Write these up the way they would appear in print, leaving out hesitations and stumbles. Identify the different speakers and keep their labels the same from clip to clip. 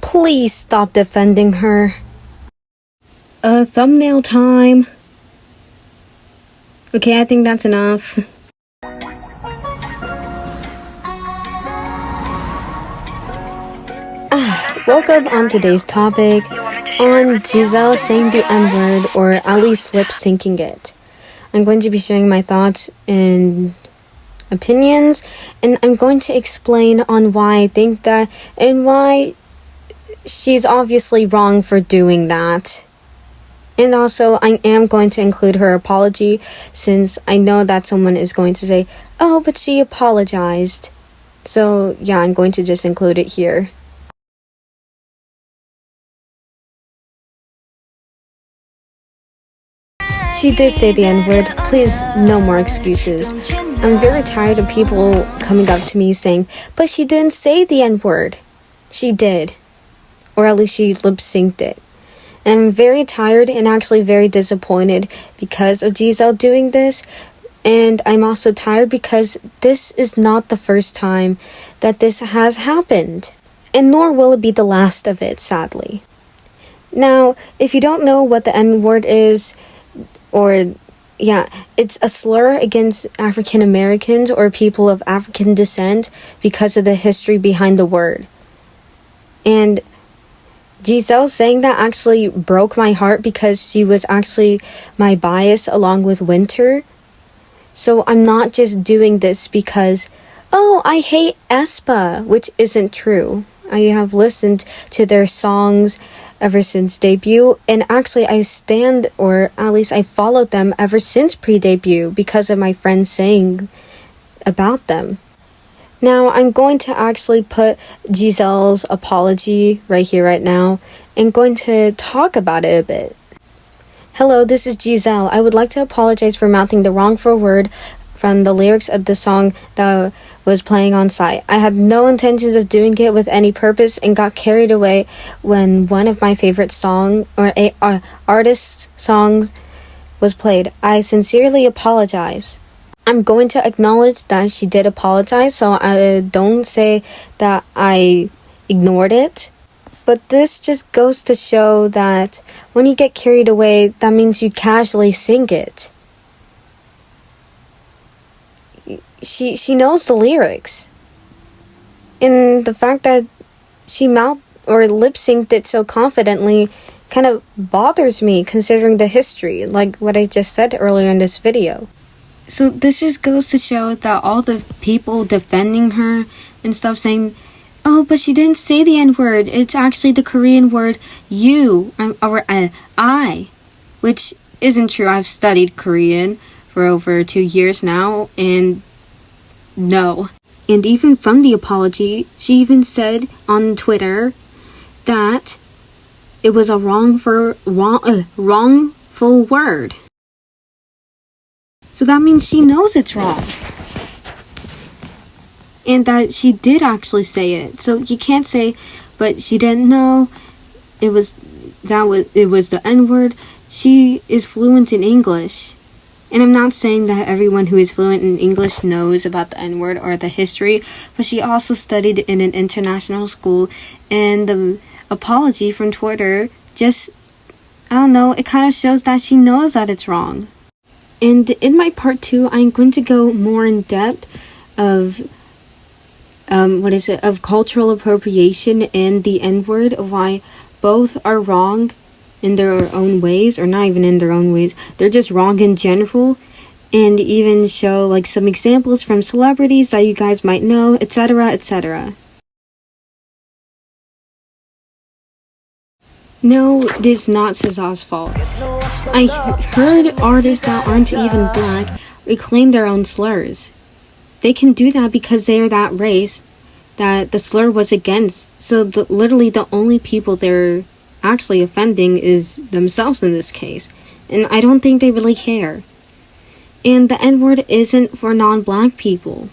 Speaker 1: Please stop defending her. Thumbnail time. Okay, I think that's enough. Welcome on today's topic on Giselle saying the N-word or at least lip-syncing it. I'm going to be sharing my thoughts and opinions, and I'm going to explain on why I think that and why she's obviously wrong for doing that. And also, I am going to include her apology, since I know that someone is going to say, oh, but she apologized. So, yeah, I'm going to just include it here. She did say the N-word. Please, no more excuses. I'm very tired of people coming up to me saying, but she didn't say the N-word. She did. Or at least she lip-synced it. And I'm very tired and actually very disappointed because of Giselle doing this. And I'm also tired because this is not the first time that this has happened. And nor will it be the last of it, sadly. Now, if you don't know what the N-word is, it's a slur against African Americans or people of African descent because of the history behind the word. And Giselle saying that actually broke my heart because she was actually my bias along with Winter. So I'm not just doing this because, oh, I hate Aespa, which isn't true. I have listened to their songs ever since debut, and actually I stand, or at least I followed them ever since pre-debut because of my friends saying about them. Now, I'm going to actually put Giselle's apology right here, right now, and going to talk about it a bit. Hello, this is Giselle. I would like to apologize for mouthing the wrongful word from the lyrics of the song that was playing on site. I had no intentions of doing it with any purpose and got carried away when one of my favorite artist's songs was played. I sincerely apologize. I'm going to acknowledge that she did apologize, so I don't say that I ignored it. But this just goes to show that when you get carried away, that means you casually sing it. She knows the lyrics. And the fact that she mouthed or lip-synced it so confidently kind of bothers me considering the history, like what I just said earlier in this video. So this just goes to show that all the people defending her and stuff saying, oh, but she didn't say the N-word. It's actually the Korean word you, or I, which isn't true. I've studied Korean for over 2 years now, and no. And even from the apology, she even said on Twitter that it was a wrongful word. So that means she knows it's wrong. And that she did actually say it. So you can't say, but she didn't know it was the N-word. She is fluent in English. And I'm not saying that everyone who is fluent in English knows about the N-word or the history, but she also studied in an international school, and the apology from Twitter just, I don't know, it kind of shows that she knows that it's wrong. And in my part 2, I'm going to go more in depth of of cultural appropriation and the N-word, of why both are wrong in their own ways, or not even in their own ways, they're just wrong in general, and even show like some examples from celebrities that you guys might know, etc., etc. No, it is not SZA's fault. I heard artists that aren't even black reclaim their own slurs. They can do that because they are that race that the slur was against. So literally the only people they're actually offending is themselves in this case. And I don't think they really care. And the N-word isn't for non-black people.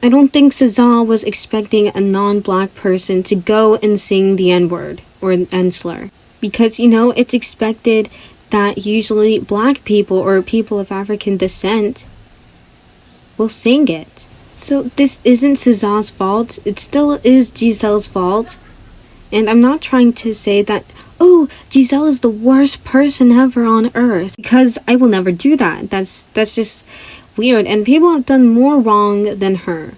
Speaker 1: I don't think SZA was expecting a non-black person to go and sing the N-word or N-slur. Because, it's expected that usually black people or people of African descent will sing it. So this isn't SZA's fault. It still is Giselle's fault. And I'm not trying to say that, oh, Giselle is the worst person ever on earth, because I will never do that. That's just weird. And people have done more wrong than her.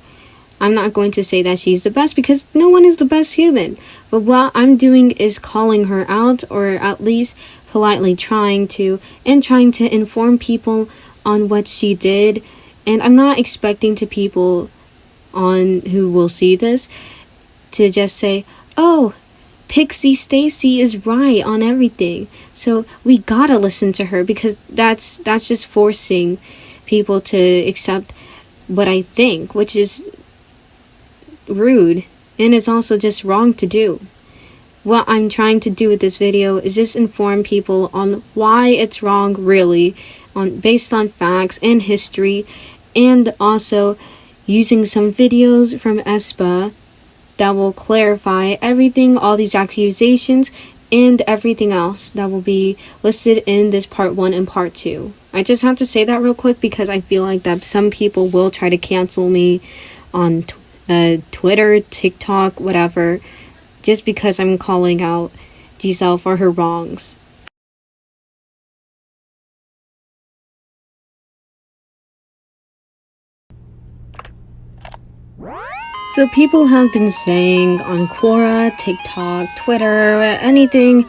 Speaker 1: I'm not going to say that she's the best, because no one is the best human. But what I'm doing is calling her out, or at least politely trying to inform people on what she did. And I'm not expecting to people on who will see this to just say, oh, Pixie Stacy is right on everything, so we gotta listen to her, because that's just forcing people to accept what I think, which is rude, and it's also just wrong to do. What I'm trying to do with this video is just inform people on why it's wrong, really, based on facts and history, and also using some videos from Aespa that will clarify everything, all these accusations, and everything else that will be listed in this part 1 and part 2. I just have to say that real quick, because I feel like that some people will try to cancel me on Twitter, TikTok, whatever, just because I'm calling out Giselle for her wrongs. So people have been saying on Quora, TikTok, Twitter, anything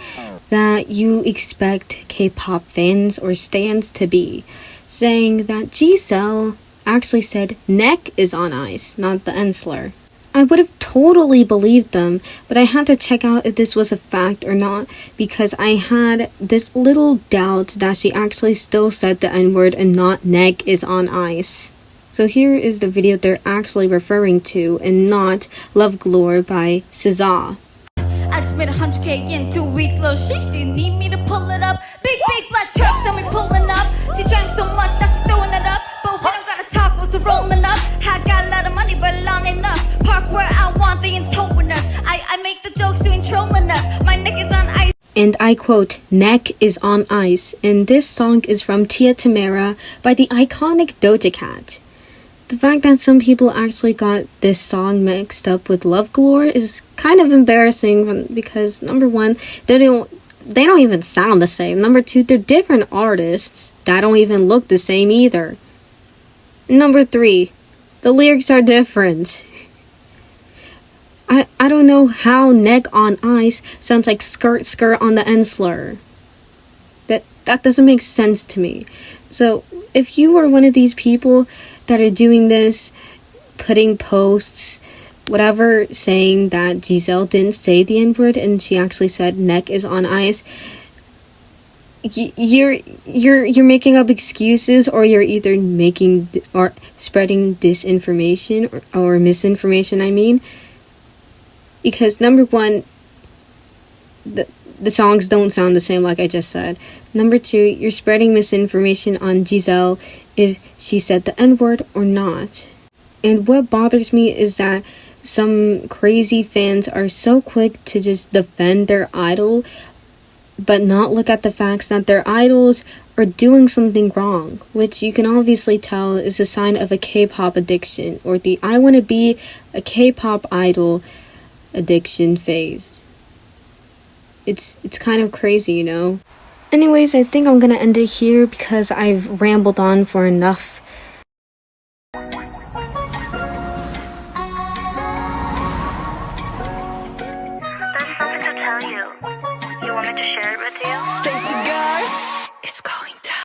Speaker 1: that you expect K-pop fans or stans to be, saying that Giselle actually said neck is on ice, not the N slur. I would have totally believed them, but I had to check out if this was a fact or not, because I had this little doubt that she actually still said the N-word and not neck is on ice. So here is the video they're actually referring to, and not Love Galore by SZA.
Speaker 2: I just made 100K in 2 weeks, little sheesh, do you need me to pull it up? Big black trucks and we pulling up. She drank so much, now she throwing it up. But we don't gotta talk, what's rolling up? I got a lot of money, but long enough. Park where I want, they ain't towing us. I make the jokes, you ain't trolling us. My neck is on ice.
Speaker 1: And I quote, neck is on ice. And this song is from Tia Tamera by the iconic Doja Cat. The fact that some people actually got this song mixed up with Love Galore is kind of embarrassing, because number one, they don't even sound the same. Number two, they're different artists that don't even look the same either. Number three, the lyrics are different. I don't know how neck on ice sounds like skirt on the N slur. That doesn't make sense to me. So if you are one of these people that are doing this, putting posts, whatever, saying that Giselle didn't say the N-word and she actually said neck is on ice, you're making up excuses, or you're either making or spreading disinformation or misinformation, I mean. Because number one, the songs don't sound the same, like I just said. Number two, you're spreading misinformation on Giselle if she said the N-word or not. And what bothers me is that some crazy fans are so quick to just defend their idol, but not look at the facts that their idols are doing something wrong, which you can obviously tell is a sign of a K-pop addiction, or the I want to be a K-pop idol addiction phase. It's kind of crazy, you know? Anyways, I think I'm gonna end it here, because I've rambled on for enough